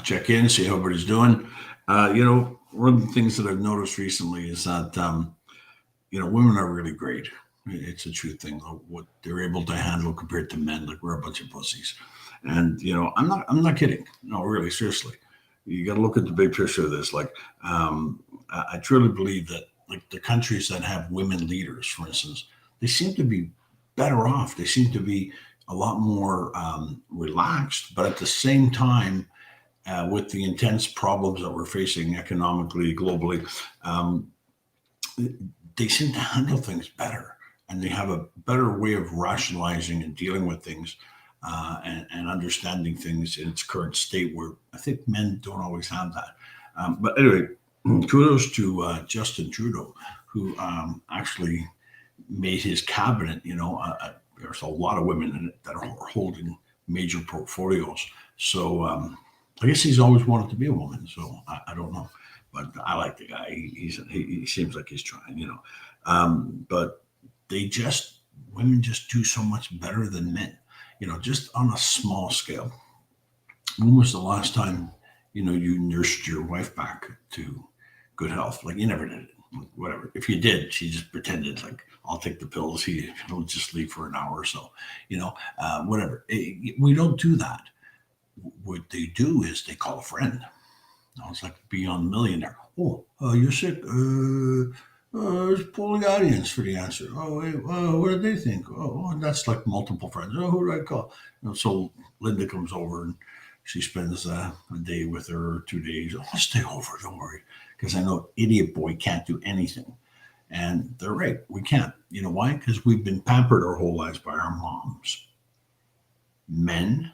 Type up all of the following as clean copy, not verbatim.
check in, see how everybody's doing. One of the things that I've noticed recently is that women are really great. It's a true thing, though, what they're able to handle compared to men. Like we're a bunch of pussies, and I'm not kidding. No, really, seriously, you got to look at the big picture of this. Like, I truly believe that like the countries that have women leaders, for instance, they seem to be better off. They seem to be a lot more relaxed, but at the same time, with the intense problems that we're facing economically, globally, um, they seem to handle things better, and they have a better way of rationalizing and dealing with things, and understanding things in its current state, where I think men don't always have that. But anyway, kudos to Justin Trudeau, who actually made his cabinet. There's a lot of women in it that are holding major portfolios. So I guess he's always wanted to be a woman. So I don't know, but I like the guy. He seems like he's trying. But they just women just do so much better than men. Just on a small scale. When was the last time you nursed your wife back to good health? Like you never did it. Whatever. If you did, she just pretended like I'll take the pills. He'll just leave for an hour or so. Whatever. We don't do that. What they do is they call a friend. I was like Beyond Millionaire. Oh, you're sick. There's polling audience for the answer. Oh, wait, what do they think? Oh, that's like multiple friends. Oh, who do I call? So Linda comes over and she spends a day with her, or 2 days. I'll stay over, don't worry, because I know idiot boy can't do anything. And they're right, we can't. You know why? Because we've been pampered our whole lives by our moms. Men,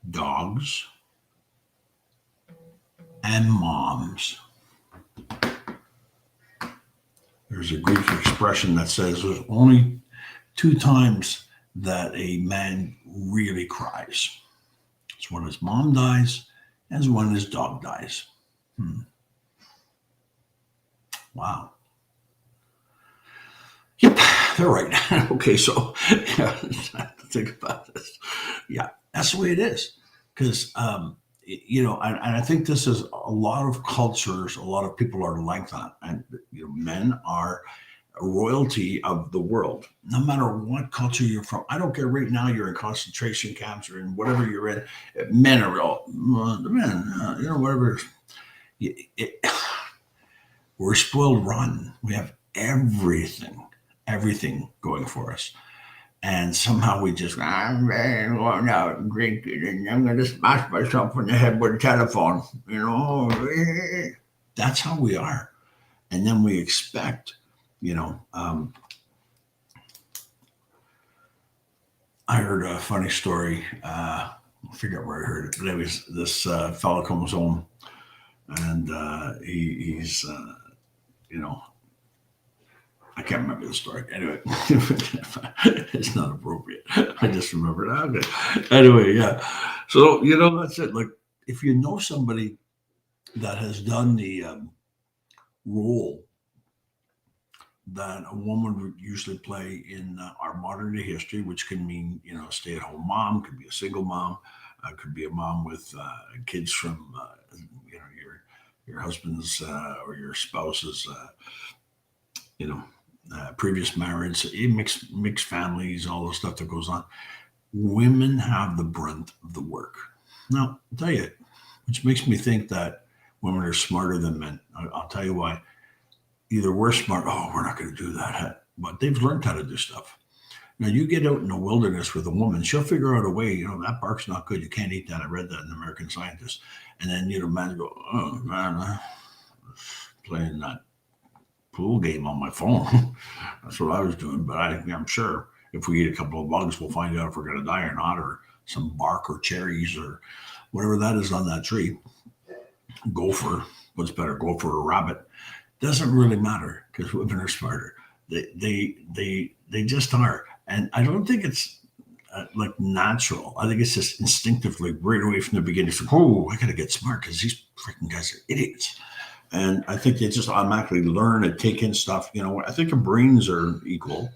dogs, and moms. There's a Greek expression that says there's only two times that a man really cries. It's when his mom dies and it's when his dog dies. Wow. Yep, they're right. Okay, so yeah, think about this. Yeah, that's the way it is. Because, and I think this is a lot of cultures, a lot of people are like that. And, men are royalty of the world, no matter what culture you're from. I don't care right now, you're in concentration camps or in whatever you're in. Men are all, the men, whatever. It, we're spoiled rotten. We have everything going for us. And somehow we just, I'm going out and drinking and I'm going to smash myself in the head with a telephone. That's how we are. And then we expect, I heard a funny story. I forget where I heard it, but it was this fellow comes home and he's, I can't remember the story. Anyway, it's not appropriate. I just remembered. Okay. Anyway, yeah. So, that's it. Like, if you know somebody that has done the role that a woman would usually play in our modern day history, which can mean, a stay at home mom, could be a single mom, could be a mom with kids from, your husband's or your spouse's, you know, previous marriage, mixed families, all the stuff that goes on. Women have the brunt of the work. Now, I'll tell you, which makes me think that women are smarter than men. I'll tell you why. Either we're smart, oh, we're not going to do that, but they've learned how to do stuff. Now, you get out in the wilderness with a woman, she'll figure out a way, that bark's not good. You can't eat that. I read that in American Scientist. And then, man go, oh, man, I'm playing that pool game on my phone. That's what I was doing. But I'm sure if we eat a couple of bugs, we'll find out if we're going to die or not, or some bark or cherries or whatever that is on that tree. Gopher, what's better, gopher or rabbit? Doesn't really matter because women are smarter. They just are. And I don't think it's like natural. I think it's just instinctively right away from the beginning. It's like, oh, I got to get smart because these freaking guys are idiots. And I think they just automatically learn and take in stuff. I think our brains are equal.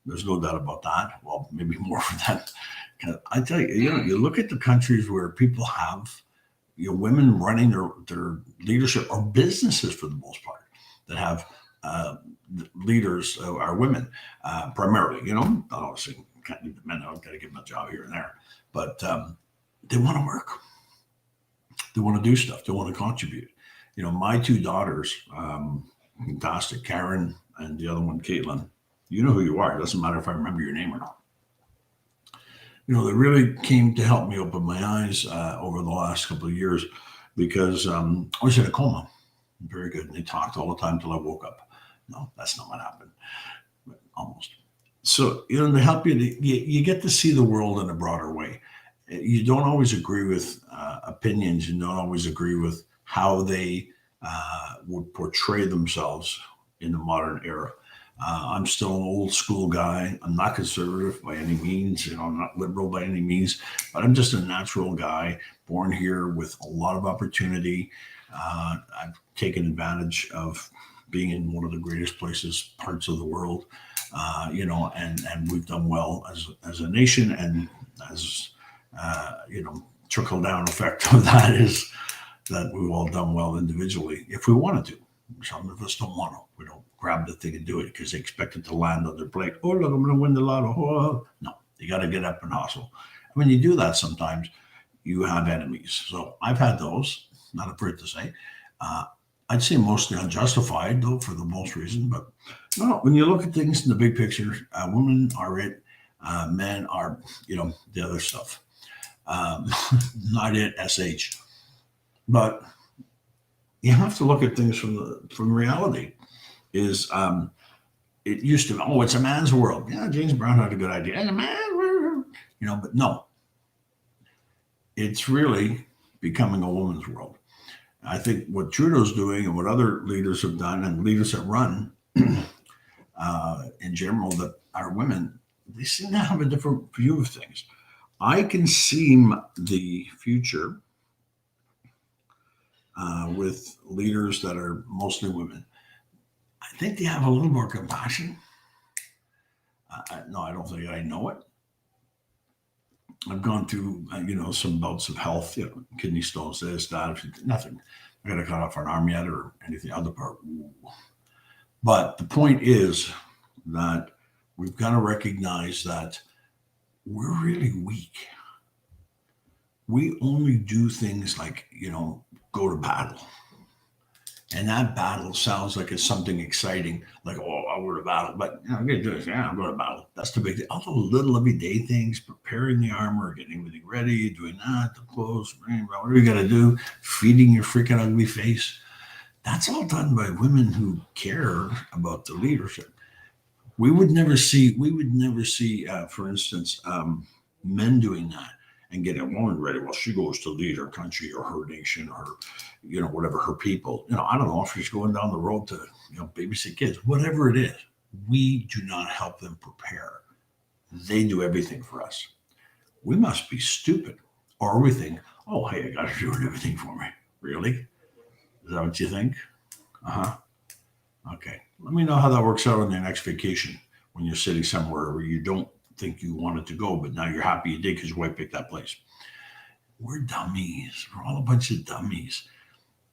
There's no doubt about that. Well, maybe more for that I tell you, you look at the countries where people have, women running their leadership or businesses for the most part that have uh, leaders are women primarily. Obviously can't leave the men out. Got to give them a job here and there, but they want to work. They want to do stuff. They want to contribute. My two daughters, fantastic, Karen and the other one, Caitlin. You know who you are. It doesn't matter if I remember your name or not. They really came to help me open my eyes over the last couple of years because I was in a coma. Very good. And they talked all the time till I woke up. No, that's not what happened, but almost. So, to help you, you get to see the world in a broader way. You don't always agree with opinions. You don't always agree with how they would portray themselves in the modern era. I'm still an old school guy. I'm not conservative by any means. I'm not liberal by any means, but I'm just a natural guy born here with a lot of opportunity. I've taken advantage of being in one of the greatest parts of the world, and we've done well as a nation, and as trickle down effect of that is that we've all done well individually if we wanted to. Some of us don't want to. We don't grab the thing and do it because they expect it to land on their plate. Oh, look, I'm going to win the lotto. Oh. No, you got to get up and hustle. And when you do that, sometimes you have enemies. So I've had those, not afraid to say. I'd say mostly unjustified, though, for the most reason. But no, when you look at things in the big picture, women are it, men are, the other stuff. Not it, SH. But you have to look at things from reality. Is it used to? Oh, it's a man's world. Yeah, James Brown had a good idea. And a man's world, but no, it's really becoming a woman's world. I think what Trudeau's doing and what other leaders have done and leaders that run in general that are women, they seem to have a different view of things. I can see the future with leaders that are mostly women. I think they have a little more compassion. No, I don't think I know it. I've gone through, some bouts of health, kidney stones, this, that, nothing. I got to cut off an arm yet or anything, other part. But the point is that we've got to recognize that we're really weak. We only do things like, go to battle. And that battle sounds like it's something exciting, like, oh, I'll go to battle. But I'm going to do this. Yeah, I'll go to battle. That's the big thing. All those little everyday things, preparing the armor, getting everything ready, doing that, the clothes, whatever you got to do, feeding your freaking ugly face. That's all done by women who care about the leadership. We would never see, for instance, men doing that and getting a woman ready. Well, she goes to lead her country or her nation or, whatever, her people. I don't know if she's going down the road to, babysit kids, whatever it is. We do not help them prepare. They do everything for us. We must be stupid. Or we think, oh, hey, I got to do everything for me. Really? Is that what you think? Uh-huh. Okay. Let me know how that works out on your next vacation when you're sitting somewhere where you don't think you wanted to go, but now you're happy you did because your wife picked that place. We're dummies. We're all a bunch of dummies.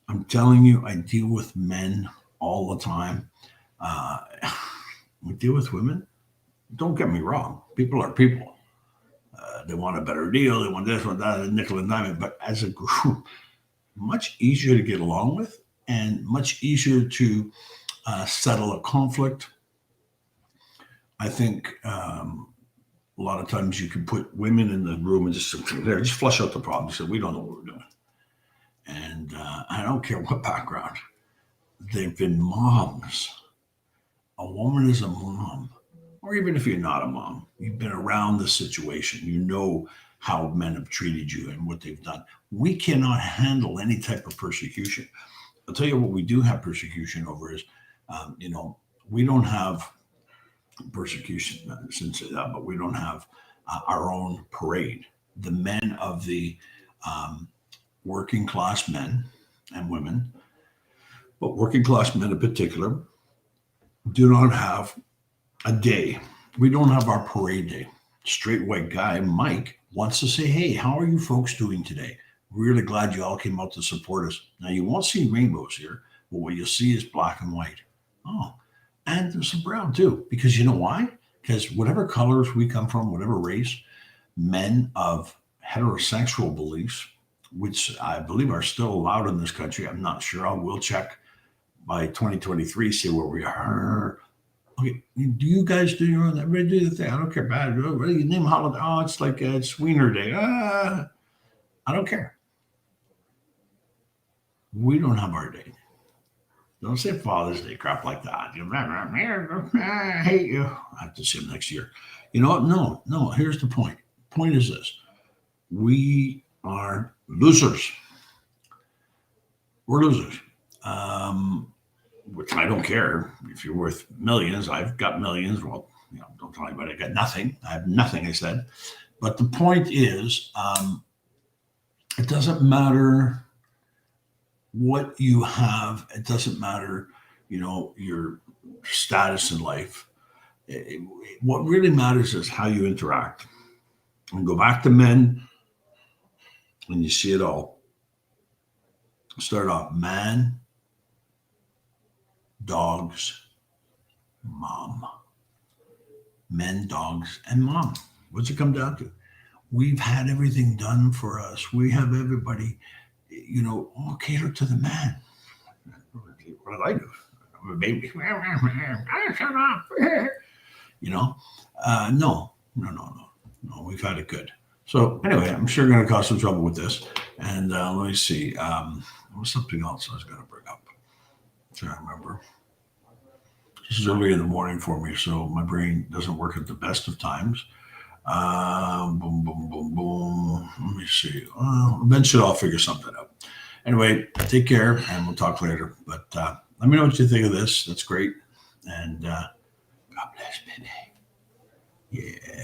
I'm telling you, I deal with men all the time. We deal with women. Don't get me wrong. People are people. They want a better deal. They want this, want that, nickel and diamond. But as a group, much easier to get along with and much easier to settle a conflict. I think a lot of times you can put women in the room and just flush out the problem. You say, we don't know what we're doing. And I don't care what background. They've been moms. A woman is a mom. Or even if you're not a mom, you've been around the situation. You know how men have treated you and what they've done. We cannot handle any type of persecution. I'll tell you what we do have persecution over is, we don't have persecution, I shouldn't say that, but we don't have our own parade. The men of the working class men and women, but working class men in particular, do not have a day. We don't have our parade day. Straight white guy, Mike, wants to say, hey, how are you folks doing today? Really glad you all came out to support us. Now, you won't see rainbows here, but what you'll see is black and white. Oh, and there's some brown too, because you know why? Because whatever colors we come from, whatever race, men of heterosexual beliefs, which I believe are still allowed in this country, I'm not sure. I will check by 2023, see where we are. Okay, do you guys do your own? Everybody do the thing. I don't care about it. What do you name holiday? Oh, it's like it's Wiener Day. I don't care. We don't have our day. Don't say Father's Day crap like that. I hate you. I have to see him next year. You know what? No, no. Here's the point. Point is this: we are losers. We're losers. Um, which I don't care if you're worth millions. I've got millions. Well, don't tell anybody I got nothing. I have nothing. I said, but the point is, it doesn't matter what you have. It doesn't matter, your status in life. What really matters is how you interact. And go back to men, and you see it all. Start off man, dogs, mom. Men, dogs, and mom. What's it come down to? We've had everything done for us. We have everybody, all cater to the man. What did I do? I'm a baby. Shut up. No. No, we've had it good. So anyway, I'm sure going to cause some trouble with this. And let me see. What's something else I was going to bring up? I'm trying to remember. This is early in the morning for me, so my brain doesn't work at the best of times. Boom, boom, boom, boom. Let me see. Eventually, I'll figure something out. Anyway, take care, and we'll talk later. But let me know what you think of this. That's great. And God bless, baby. Yeah.